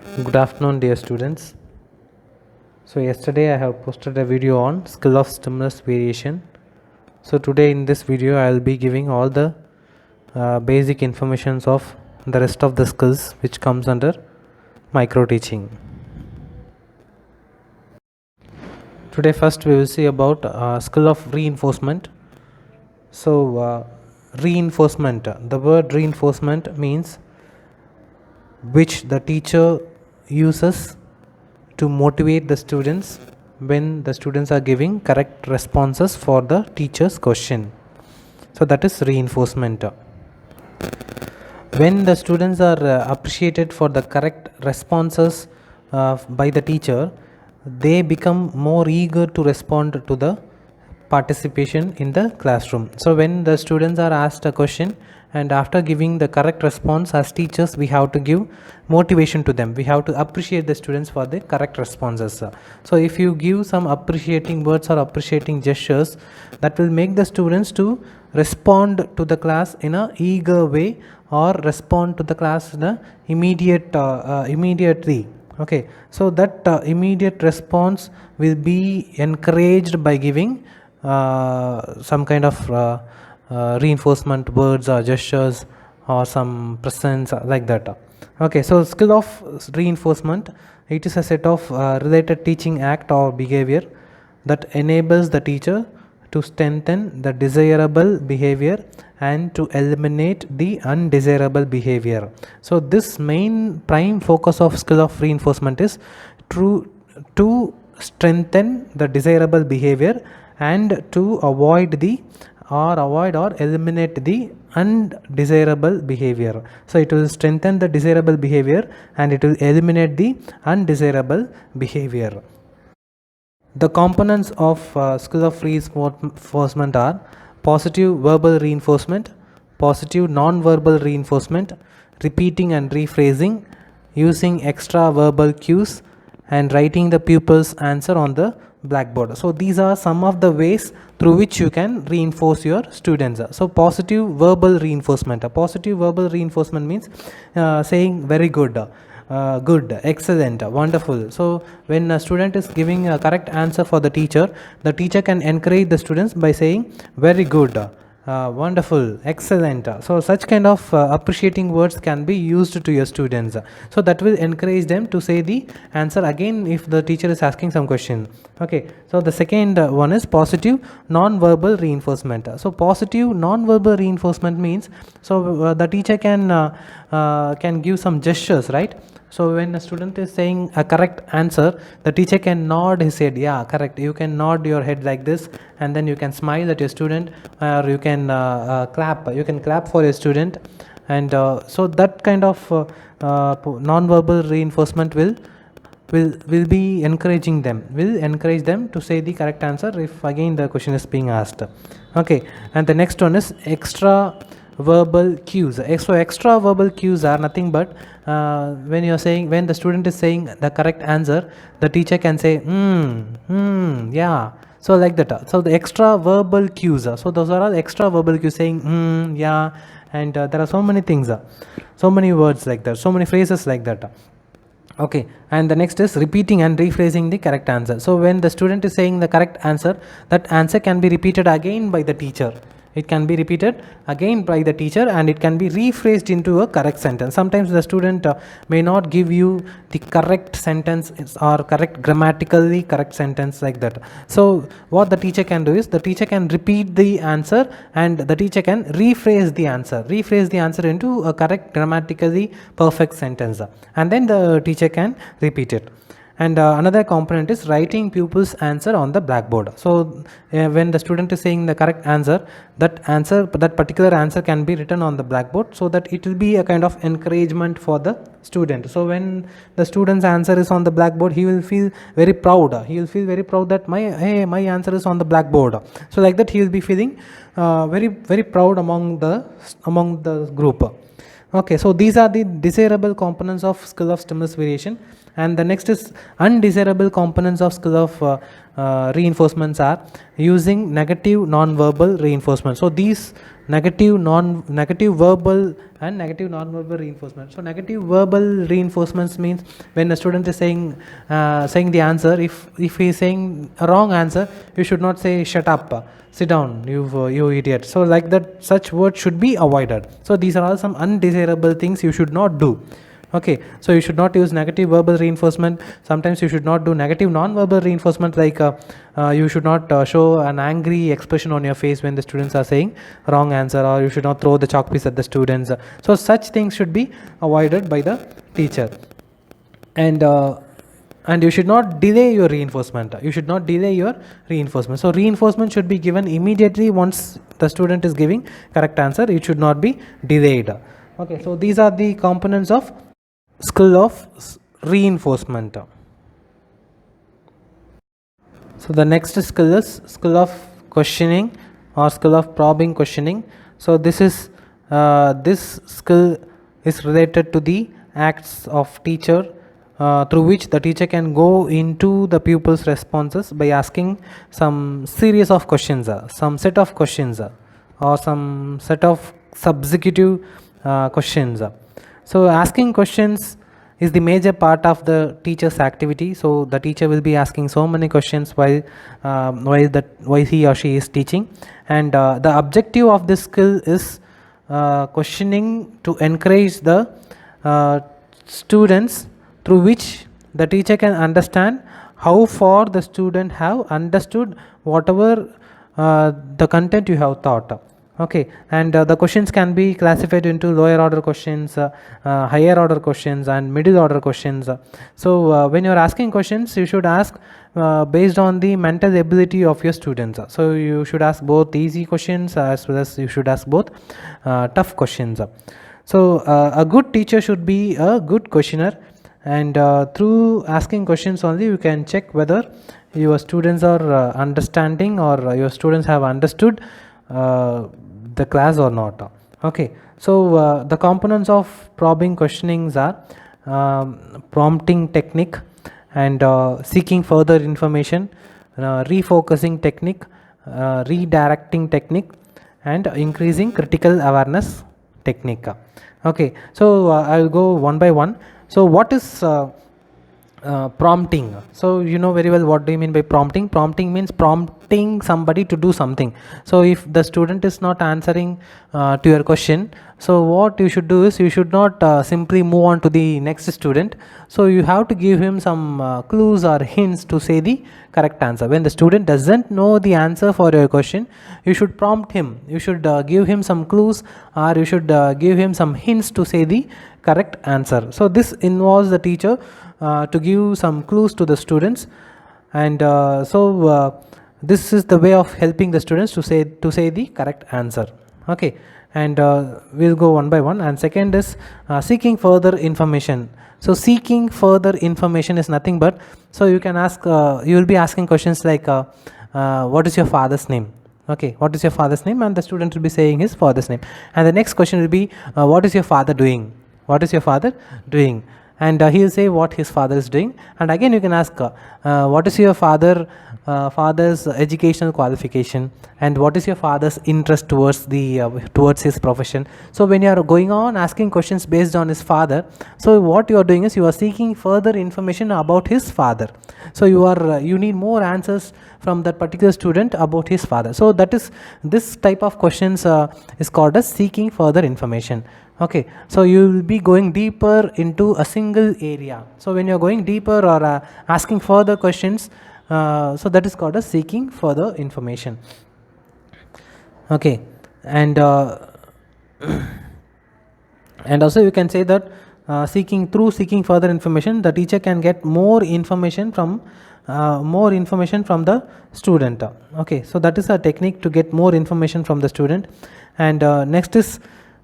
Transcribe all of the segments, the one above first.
Good afternoon, dear students. So yesterday I have posted a video on skill of stimulus variation. So today in this video I will be giving all the basic informations of the rest of the skills which comes under microteaching. Today first we will see about skill of reinforcement. So reinforcement, the word reinforcement means which the teacher uses to motivate the students when the students are giving correct responses for the teacher's question. So that is reinforcement. When the students are appreciated for the correct responses by the teacher, they become more eager to respond to the participation in the classroom. So when the students are asked a question and after giving the correct response, as teachers we have to give motivation to them, we have to appreciate the students for the correct responses. So if you give some appreciating words or appreciating gestures, that will make the students to respond to the class in a eager way or respond to the class in a immediately. Okay, so that immediate response will be encouraged by giving some kind of reinforcement words or gestures or some presence like that. Okay, so skill of reinforcement, it is a set of related teaching act or behavior that enables the teacher to strengthen the desirable behavior and to eliminate the undesirable behavior. So this main prime focus of skill of reinforcement is to strengthen the desirable behavior and to avoid or eliminate the undesirable behavior. So it will strengthen the desirable behavior and it will eliminate the undesirable behavior. The components of skill of reinforcement are positive verbal reinforcement, positive non-verbal reinforcement, repeating and rephrasing, using extra verbal cues, and writing the pupil's answer on the blackboard. So these are some of the ways through which you can reinforce your students. So positive verbal reinforcement. A positive verbal reinforcement means saying very good. Good, excellent, wonderful. So when a student is giving a correct answer for the teacher can encourage the students by saying very good, wonderful, excellent. So such kind of appreciating words can be used to your students. So that will encourage them to say the answer again if the teacher is asking some question. Okay, so the second one is positive non-verbal reinforcement. So positive non-verbal reinforcement means, so the teacher can give some gestures, right? So when a student is saying a correct answer, the teacher can nod his head, yeah, correct. You can nod your head like this, and then you can smile at your student, or you can clap. You can clap for your student, and so that kind of non-verbal reinforcement will be encouraging them. Will encourage them to say the correct answer if again the question is being asked. Okay, and the next one is extra verbal cues. So extra verbal cues are nothing but when the student is saying the correct answer, the teacher can say yeah, so like that. So the extra verbal cues, so those are all extra verbal cues, saying yeah, and there are so many things, so many words like that, so many phrases like that. Okay, and the next is repeating and rephrasing the correct answer. So when the student is saying the correct answer, that answer can be repeated again by the teacher. It can be repeated again by the teacher and it can be rephrased into a correct sentence. Sometimes the student may not give you the correct sentence or correct grammatically correct sentence like that. So what the teacher can do is the teacher can repeat the answer and the teacher can rephrase the answer into a correct grammatically perfect sentence, and then the teacher can repeat it. And another component is writing pupil's answer on the blackboard. So when the student is saying the correct answer, that particular answer can be written on the blackboard, so that it will be a kind of encouragement for the student. So when the student's answer is on the blackboard, he will feel very proud. He will feel very proud that my answer is on the blackboard. So like that he will be feeling very, very proud among the group. Okay, so these are the desirable components of skill of stimulus variation. And the next is undesirable components of skill of reinforcements are using negative non-verbal reinforcement. So these negative verbal and negative non-verbal reinforcement. So negative verbal reinforcements means when a student is saying the answer, if he is saying a wrong answer, you should not say shut up, sit down, you idiot. So like that, such words should be avoided. So these are all some undesirable things you should not do. Okay, so you should not use negative verbal reinforcement. Sometimes you should not do negative non-verbal reinforcement, like you should not show an angry expression on your face when the students are saying wrong answer, or you should not throw the chalk piece at the students. So such things should be avoided by the teacher. And you should not delay your reinforcement. So reinforcement should be given immediately once the student is giving correct answer. It should not be delayed. Okay, so these are the components of skill of reinforcement. So the next skill is skill of questioning or skill of probing questioning. So this skill is related to the acts of teacher, through which the teacher can go into the pupil's responses by asking some series of questions, some set of questions, or some set of subsecutive questions. So asking questions is the major part of the teacher's activity. So the teacher will be asking so many questions while he or she is teaching, and the objective of this skill is questioning to encourage the students, through which the teacher can understand how far the student have understood whatever the content you have taught. Okay, and the questions can be classified into lower order questions, higher order questions, and middle order questions. So when you are asking questions, you should ask based on the mental ability of your students. So you should ask both easy questions as well as you should ask both tough questions. So a good teacher should be a good questioner, and through asking questions only you can check whether your students are understanding, or your students have understood the class or not. Okay, so the components of probing questionings are prompting technique, and seeking further information, refocusing technique, redirecting technique, and increasing critical awareness technique. Okay, so I will go one by one. So what is prompting? So you know very well what do you mean by prompting. Prompting means prompting somebody to do something. So if the student is not answering to your question, so what you should do is you should not simply move on to the next student. So you have to give him some clues or hints to say the correct answer. When the student doesn't know the answer for your question, you should prompt him. You should give him some clues, or you should give him some hints to say the correct answer. So this involves the teacher to give some clues to the students, and this is the way of helping the students to say the correct answer. Okay, and we'll go one by one. And second is seeking further information. So seeking further information is nothing but, so you can ask, you will be asking questions like what is your father's name? Okay, what is your father's name? And the student will be saying his father's name. And the next question will be what is your father doing? What is your father doing? And he will say what his father is doing. And again you can ask what is your father's educational qualification, and what is your father's interest towards his profession. So when you are going on asking questions based on his father, so what you are doing is you are seeking further information about his father. So you need more answers from that particular student about his father. So that is, this type of questions is called as seeking further information. Okay, so you will be going deeper into a single area. So when you are going deeper or asking further questions, so that is called as seeking further information. Okay, and also you can say that seeking further information, the teacher can get more information from the student. Okay, so that is a technique to get more information from the student. And next is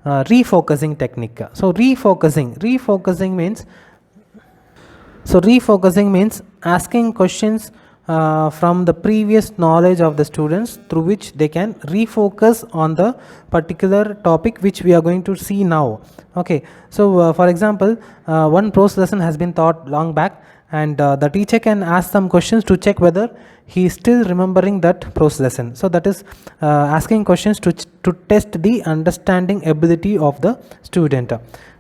refocusing technique. So refocusing means asking questions from the previous knowledge of the students, through which they can refocus on the particular topic which we are going to see now. Okay, so for example, one prose lesson has been taught long back, and the teacher can ask some questions to check whether he is still remembering that prose lesson. So that is asking questions to test the understanding ability of the student.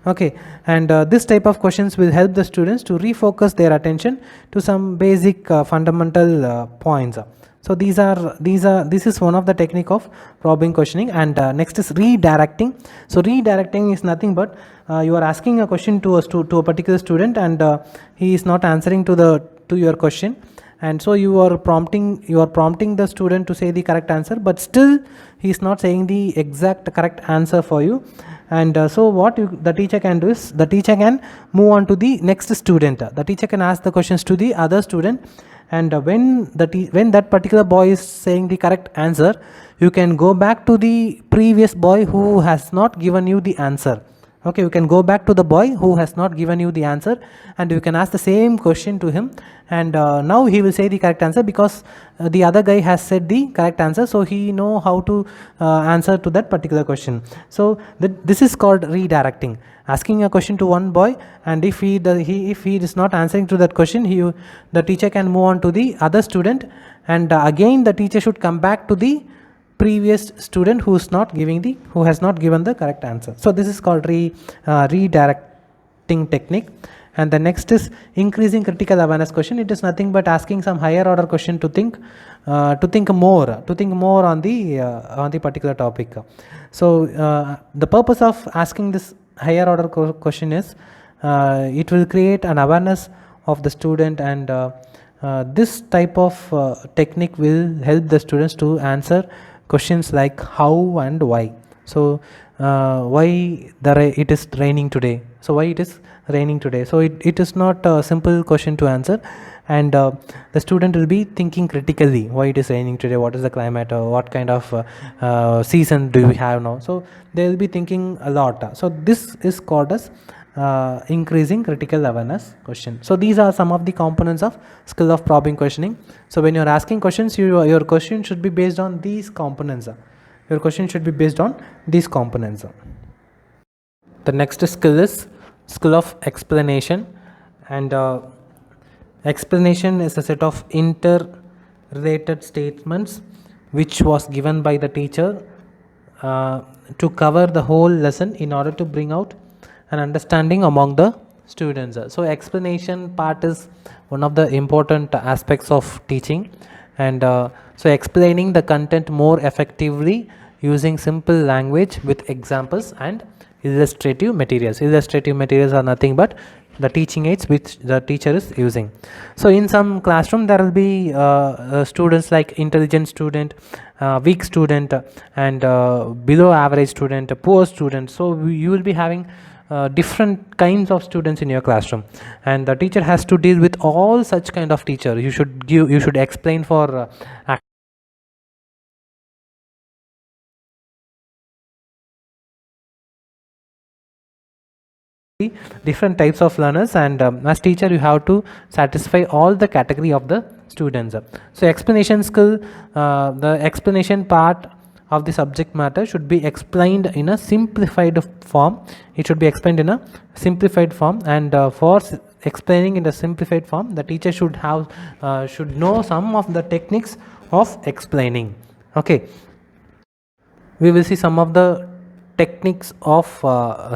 Okay, and this type of questions will help the students to refocus their attention to some basic fundamental points. So this is one of the technique of probing questioning. And next is redirecting. So redirecting is nothing but you are asking a question to a particular student, and he is not answering to your question, and so you are prompting the student to say the correct answer, but still he is not saying the exact correct answer for you. And so what the teacher can do is, the teacher can move on to the next student. The teacher can ask the questions to the other student, and when that particular boy is saying the correct answer, you can go back to the previous boy who has not given you the answer. Okay, you can go back to the boy who has not given you the answer, and you can ask the same question to him, and now he will say the correct answer, because the other guy has said the correct answer, so he know how to answer to that particular question. So this is called redirecting. Asking a question to one boy, and if he is not answering to that question, the teacher can move on to the other student, and again the teacher should come back to the previous student who has not given the correct answer. So this is called redirecting technique. And the next is increasing critical awareness question. It is nothing but asking some higher order question to think more on the particular topic. So the purpose of asking this higher order question is it will create an awareness of the student, and this type of technique will help the students to answer questions like how and why. So why it is raining today? So why it is raining today? So it is not a simple question to answer, and the student will be thinking critically, why it is raining today, what is the climate, what kind of season do we have now. So they will be thinking a lot. So this is called as increasing critical awareness question. So these are some of the components of skill of probing questioning. So when you are asking questions, your question should be based on these components. The next skill is skill of explanation, and explanation is a set of interrelated statements which was given by the teacher to cover the whole lesson in order to bring out an understanding among the students. So explanation part is one of the important aspects of teaching, and so explaining the content more effectively using simple language with examples and illustrative materials. Illustrative materials are nothing but the teaching aids which the teacher is using. So in some classroom there will be students like intelligent student, weak student, and below average student, poor student. So you will be having different kinds of students in your classroom, and the teacher has to deal with all such kind of teacher. You should explain for different types of learners, and as teacher you have to satisfy all the category of the students. So explanation skill, the explanation part of the subject matter should be explained in a simplified form. It should be explained in a simplified form, and for explaining in a simplified form, the teacher should know some of the techniques of explaining. Okay, we will see some of the techniques of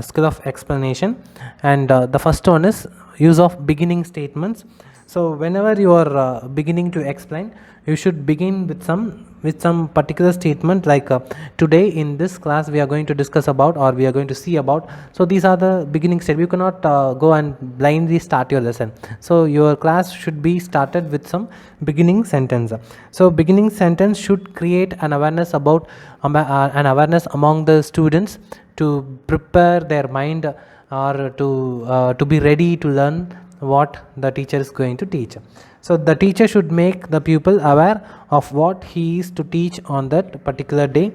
skill of explanation, and the first one is use of beginning statements. So whenever you are beginning to explain, you should begin with some particular statement, like today in this class we are going to discuss about, or we are going to see about. So these are the beginning statements. You cannot go and blindly start your lesson. So your class should be started with some beginning sentence. So beginning sentence should create an awareness among the students to prepare their mind, or to be ready to learn what the teacher is going to teach. So the teacher should make the pupil aware of what he is to teach on that particular day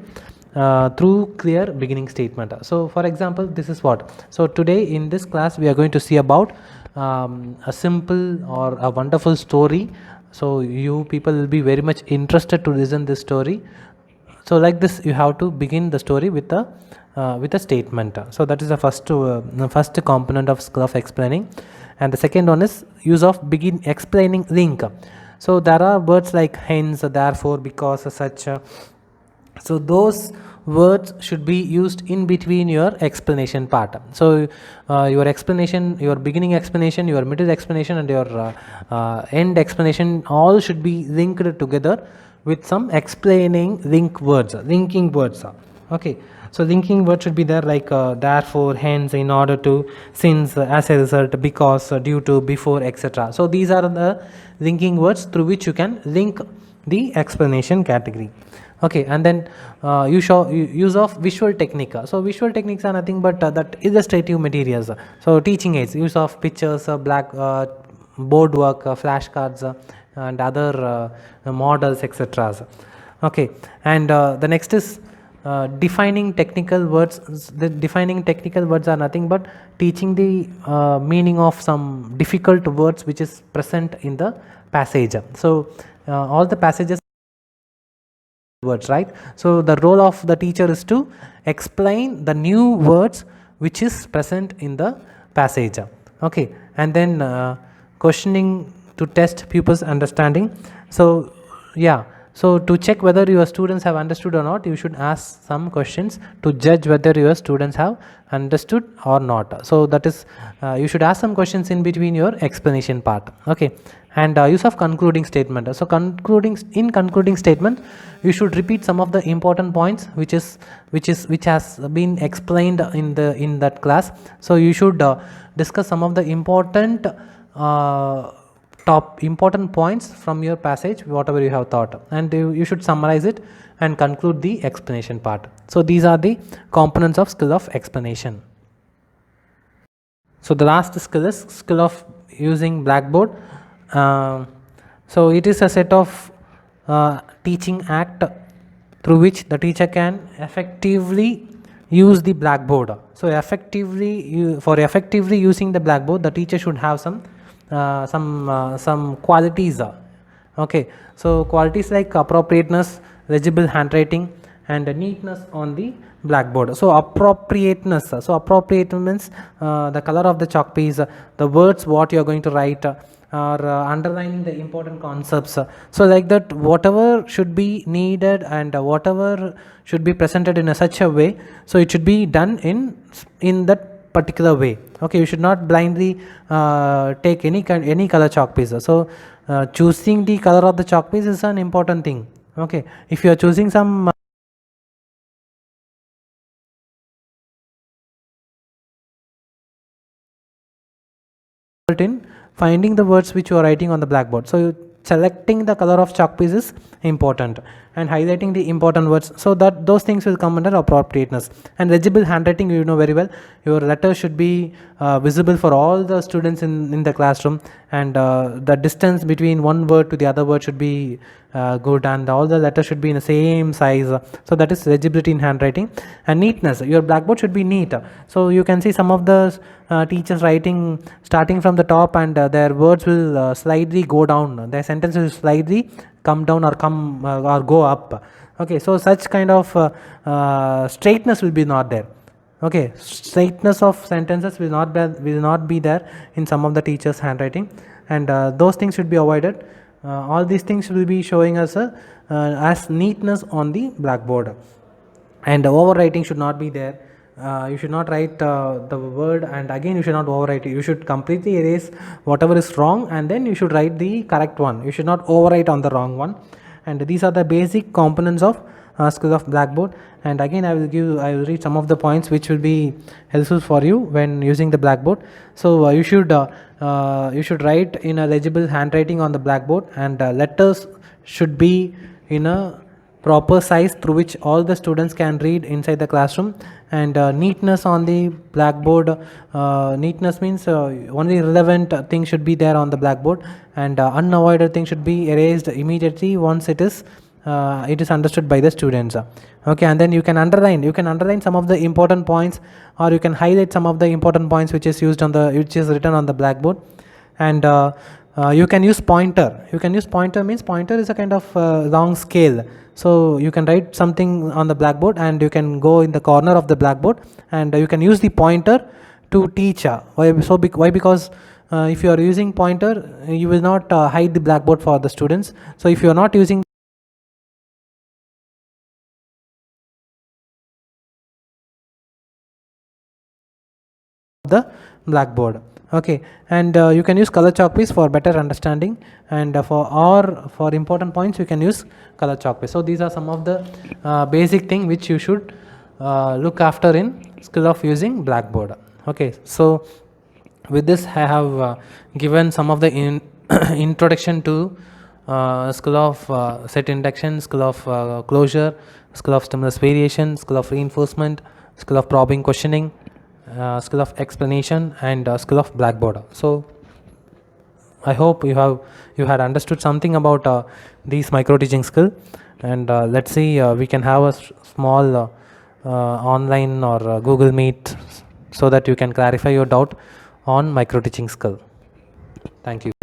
through clear beginning statement. So for example, this is what. So today in this class we are going to see about a simple or a wonderful story. so you people will be very much interested to listen this story. So like this, you have to begin the story with a statement. So that is the first component of skill of explaining. And the second one is use of begin explaining link. So there are words like hence, therefore, because, such. So those words should be used in between your explanation part. So your explanation, your beginning explanation, your middle explanation, and your end explanation all should be linked together with some explaining linking words. Okay, so linking words should be there like therefore, hence, in order to, since, as a result, because, due to, before, etc. So these are the linking words through which you can link the explanation category. Okay, and then use of visual technique. So visual techniques are nothing but that illustrative materials. So teaching aids, use of pictures, black board work, flashcards, and other models, etc. Okay, and the next is defining technical words. The defining technical words are nothing but teaching the meaning of some difficult words which is present in the passage. So all the passages words, right? So the role of the teacher is to explain the new words which is present in the passage. Okay, and then questioning to test pupils' understanding. So yeah, so to check whether your students have understood or not, you should ask some questions to judge whether your students have understood or not. So that is you should ask some questions in between your explanation part. Okay, and use of concluding statement. So concluding statement, you should repeat some of the important points which has been explained in that class. So you should discuss some of the important points from your passage, whatever you have thought, and you should summarize it and conclude the explanation part. So these are the components of skill of explanation. So the last skill is skill of using Blackboard. So it is a set of teaching act through which the teacher can effectively use the Blackboard. So for effectively using the Blackboard, the teacher should have some qualities. Okay, so qualities like appropriateness, legible handwriting, and neatness on the Blackboard. So appropriateness means the color of the chalk piece, the words what you are going to write, or underlining the important concepts. So like that, whatever should be needed and whatever should be presented in such a way, so it should be done in that particular way. Okay, you should not blindly take any color chalk piece. So choosing the color of the chalk piece is an important thing. Okay, if you are choosing some in finding the words which you are writing on the Blackboard. So selecting the color of chalk piece is important, and highlighting the important words, so that those things will come under appropriateness. And legible handwriting, you know very well, your letter should be visible for all the students in the classroom, and the distance between one word to the other word should be good, and all the letters should be in the same size. So that is legibility in handwriting. And neatness, your Blackboard should be neat. So you can see some of the teachers writing starting from the top, and their words will slightly go down, their sentence will slightly come down or go up. Okay, so such kind of straightness will be not there. Okay, straightness of sentences will not be there in some of the teachers' handwriting, and those things should be avoided. All these things will be showing us as neatness on the Blackboard. And overwriting should not be there. You should not write the word and again you should not overwrite it. You should completely erase whatever is wrong, and then you should write the correct one. You should not overwrite on the wrong one. And these are the basic components of skill of Blackboard. And again I will read some of the points which will be helpful for you when using the Blackboard. So you should write in a legible handwriting on the Blackboard, and letters should be in a proper size through which all the students can read inside the classroom. And neatness on the Blackboard, neatness means only relevant things should be there on the Blackboard, and unavoided things should be erased immediately once it is understood by the students. Okay, and then you can underline some of the important points, or you can highlight some of the important points which is written on the Blackboard. And You can use pointer. You can use pointer means pointer is a kind of long scale. So you can write something on the blackboard and you can go in the corner of the blackboard and you can use the pointer to teach. Why? Because if you are using pointer, you will not hide the blackboard for the students. So if you are not using the blackboard, okay, and you can use color chalk piece for better understanding, and for important points you can use color chalk piece. So these are some of the basic thing which you should look after in skill of using blackboard. Okay, so with this I have given some of the introduction to skill of set induction, skill of closure, skill of stimulus variation, skill of reinforcement, skill of probing questioning, skill of explanation, and skill of blackboard. So I hope you had understood something about these micro teaching skill, and let's see, we can have a small online or Google Meet so that you can clarify your doubt on micro teaching skill. Thank you.